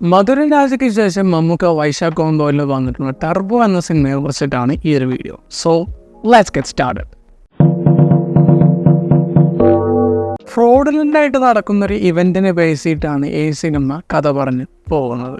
മധുരൻ രാജയ്ക്ക് ശേഷം മമ്മൂക്ക വൈശാഖ് കോംബോയിൽ വന്നിട്ടുള്ള ടർബോ എന്ന സിനിമയെ കുറിച്ചിട്ടാണ് ഈ ഒരു video. So let's get started. ഫ്രോഡുലൻ്റായിട്ട് നടക്കുന്നൊരു ഇവൻറ്റിനെ ബേസ് ചെയ്തിട്ടാണ് ഈ സിനിമ കഥ പറഞ്ഞ് പോകുന്നത്.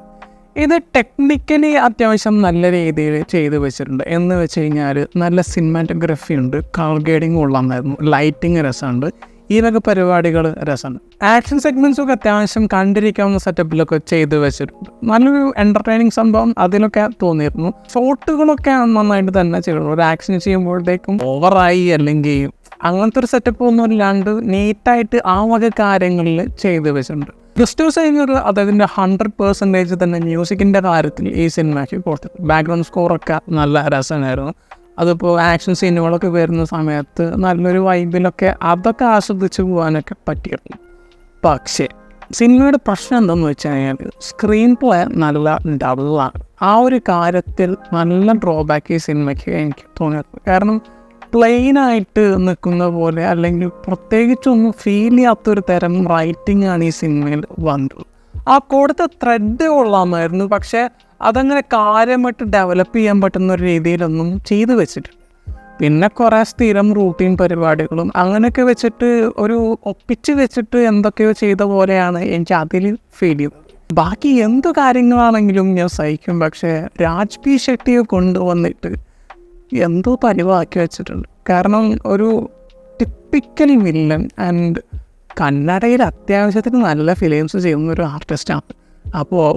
ഇത് ടെക്നിക്കലി അത്യാവശ്യം നല്ല രീതിയിൽ ചെയ്ത് വെച്ചിട്ടുണ്ട്. എന്ന് വെച്ച് കഴിഞ്ഞാൽ നല്ല സിനിമാറ്റോഗ്രഫി ഉണ്ട്, കളർ ഗ്രേഡിങ് കൊള്ളാമായിരുന്നു, ലൈറ്റിങ് രസമുണ്ട്, ഈ വക പരിപാടികൾ രസമാണ്. ആക്ഷൻ സെഗ്മെൻറ്റ്സൊക്കെ അത്യാവശ്യം കണ്ടിരിക്കാവുന്ന സെറ്റപ്പിലൊക്കെ ചെയ്ത് വെച്ചിട്ടുണ്ട്. നല്ലൊരു എൻ്റർടൈനിങ് സംഭവം അതിലൊക്കെ തോന്നിയിരുന്നു. ഷോട്ടുകളൊക്കെ നന്നായിട്ട് തന്നെ ചെയ്തു. ഒരു ആക്ഷൻ ചെയ്യുമ്പോഴത്തേക്കും ഓവറായി അല്ലെങ്കിൽ അങ്ങനത്തെ ഒരു സെറ്റപ്പ് ഒന്നും ഇല്ലാണ്ട് നീറ്റായിട്ട് ആ വക കാര്യങ്ങളിൽ ചെയ്ത് വെച്ചിട്ടുണ്ട്. ക്രിസ്റ്റോ സൈനർ അദ്ദേഹത്തിൻ്റെ 100% തന്നെ മ്യൂസിക്കിൻ്റെ കാര്യത്തിൽ ഈ സിനിമയ്ക്ക് കൊടുത്തു. ബാക്ക്ഗ്രൗണ്ട് സ്കോറൊക്കെ നല്ല രസമായിരുന്നു. അതിപ്പോൾ ആക്ഷൻ സീനുകളൊക്കെ വരുന്ന സമയത്ത് നല്ലൊരു വൈബിലൊക്കെ അതൊക്കെ ആസ്വദിച്ച് പോകാനൊക്കെ പറ്റിയിരുന്നു. പക്ഷേ സിനിമയുടെ പ്രശ്നം എന്താണെന്ന് വെച്ച് കഴിഞ്ഞാൽ സ്ക്രീൻ പ്ലേ നല്ല ഡബിളാണ്. ആ ഒരു കാര്യത്തിൽ നല്ല ഡ്രോബാക്ക് ഈ സിനിമയ്ക്ക് എനിക്ക് തോന്നിയിരുന്നു. കാരണം പ്ലെയിനായിട്ട് നിൽക്കുന്ന പോലെ അല്ലെങ്കിൽ പ്രത്യേകിച്ചൊന്നും ഫീൽ ചെയ്യാത്തൊരു തരം റൈറ്റിംഗ് ആണ് ഈ സിനിമയിൽ വന്നത്. ആ കൊടുത്ത ത്രെഡ് കൊള്ളാമായിരുന്നു, പക്ഷേ അതങ്ങനെ കാര്യമായിട്ട് ഡെവലപ്പ് ചെയ്യാൻ പറ്റുന്ന ഒരു രീതിയിലൊന്നും ചെയ്തു വെച്ചിട്ടുണ്ട്. പിന്നെ കുറേ സ്ഥിരം റൂട്ടീൻ പരിപാടികളും അങ്ങനെയൊക്കെ വെച്ചിട്ട് ഒരു ഒപ്പിച്ച് വെച്ചിട്ട് എന്തൊക്കെയോ ചെയ്ത പോലെയാണ് എനിക്ക് അതിൽ ഫീൽ ചെയ്തത്. ബാക്കി എന്തു കാര്യങ്ങളാണെങ്കിലും ഞാൻ സഹിക്കും, പക്ഷേ രാജ് പി ഷെട്ടിയെ കൊണ്ടുവന്നിട്ട് എന്തോ പരിവാക്കി വെച്ചിട്ടുണ്ട്. കാരണം ഒരു ടിപ്പിക്കൽ വില്ലൻ ആൻഡ് കന്നഡയിൽ അത്യാവശ്യത്തിന് നല്ല ഫിലിംസ് ചെയ്യുന്ന ഒരു ആർട്ടിസ്റ്റാണ്. അപ്പോൾ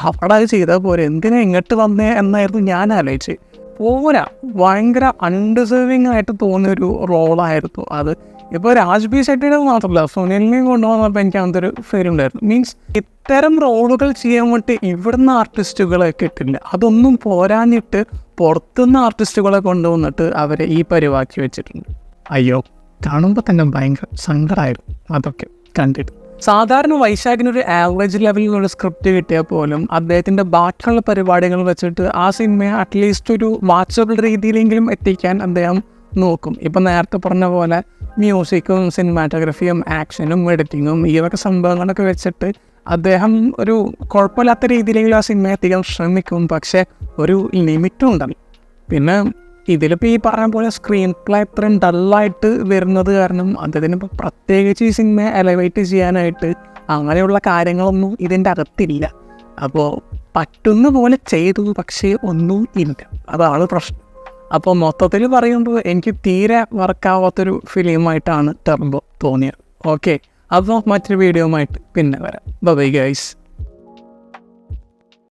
അവിടെ അത് ചെയ്താൽ പോരെ, എന്തിനാ ഇങ്ങോട്ട് വന്നേ എന്നായിരുന്നു ഞാൻ ആലോചിച്ച്. പോരാ, ഭയങ്കര അൺഡിസേർവിങ് ആയിട്ട് തോന്നിയൊരു റോളായിരുന്നു അത്. ഇപ്പോൾ രാജ് ബി ഷെട്ടിയുടെ മാത്രമല്ല, സുനിലിനെയും കൊണ്ടുവന്നപ്പോൾ എനിക്ക് അങ്ങനത്തെ ഒരു ഫീൽ ഉണ്ടായിരുന്നു. മീൻസ് ഇത്തരം റോളുകൾ ചെയ്യാൻ വേണ്ടി ഇവിടുന്ന് ആർട്ടിസ്റ്റുകളെ കിട്ടില്ല. അതൊന്നും പോരാഞ്ഞിട്ട് പുറത്തുനിന്ന് ആർട്ടിസ്റ്റുകളെ കൊണ്ടുവന്നിട്ട് അവരെ ഈ പരിവാക്കി വെച്ചിട്ടുണ്ട്. അയ്യോ, കാണുമ്പോൾ തന്നെ ഭയങ്കര സങ്കടമായിരുന്നു അതൊക്കെ കണ്ടിട്ട്. സാധാരണ വൈശാഖിനൊരു ആവറേജ് ലെവലിലുള്ള സ്ക്രിപ്റ്റ് കിട്ടിയാൽ പോലും അദ്ദേഹത്തിൻ്റെ ബാക്കിയുള്ള പരിപാടികൾ വെച്ചിട്ട് ആ സിനിമയെ അറ്റ്ലീസ്റ്റ് ഒരു വാച്ചബിൾ രീതിയിലെങ്കിലും എത്തിക്കാൻ അദ്ദേഹം നോക്കും. ഇപ്പം നേരത്തെ പറഞ്ഞ പോലെ മ്യൂസിക്കും സിനിമാറ്റോഗ്രഫിയും ആക്ഷനും എഡിറ്റിങ്ങും ഈ വക സംഭവങ്ങളൊക്കെ വെച്ചിട്ട് അദ്ദേഹം ഒരു കുഴപ്പമില്ലാത്ത രീതിയിലെങ്കിലും ആ സിനിമയെ എത്തിക്കാൻ ശ്രമിക്കും. പക്ഷേ ഒരു ലിമിറ്റും ഉണ്ടല്ലോ. പിന്നെ ഇതിലിപ്പോൾ ഈ പറഞ്ഞ പോലെ സ്ക്രീൻ പ്ലേ ഇത്രയും ഡള്ളായിട്ട് വരുന്നത് കാരണം അദ്ദേഹത്തിന് പ്രത്യേകിച്ച് ഈ സിനിമയെ എലവേറ്റ് ചെയ്യാനായിട്ട് അങ്ങനെയുള്ള കാര്യങ്ങളൊന്നും ഇതിൻ്റെ അകത്തില്ല. അപ്പോൾ പറ്റുന്ന പോലെ ചെയ്തു, പക്ഷേ ഒന്നും ഇല്ല. അതാണ് പ്രശ്നം. അപ്പോൾ മൊത്തത്തിൽ പറയുമ്പോൾ എനിക്ക് തീരെ വർക്കാവാത്തൊരു ഫിലിമായിട്ടാണ് ടർബോ തോന്നിയത്. ഓക്കെ, അപ്പോൾ മറ്റൊരു വീഡിയോ ആയിട്ട് പിന്നെ വരാം. Bye guys.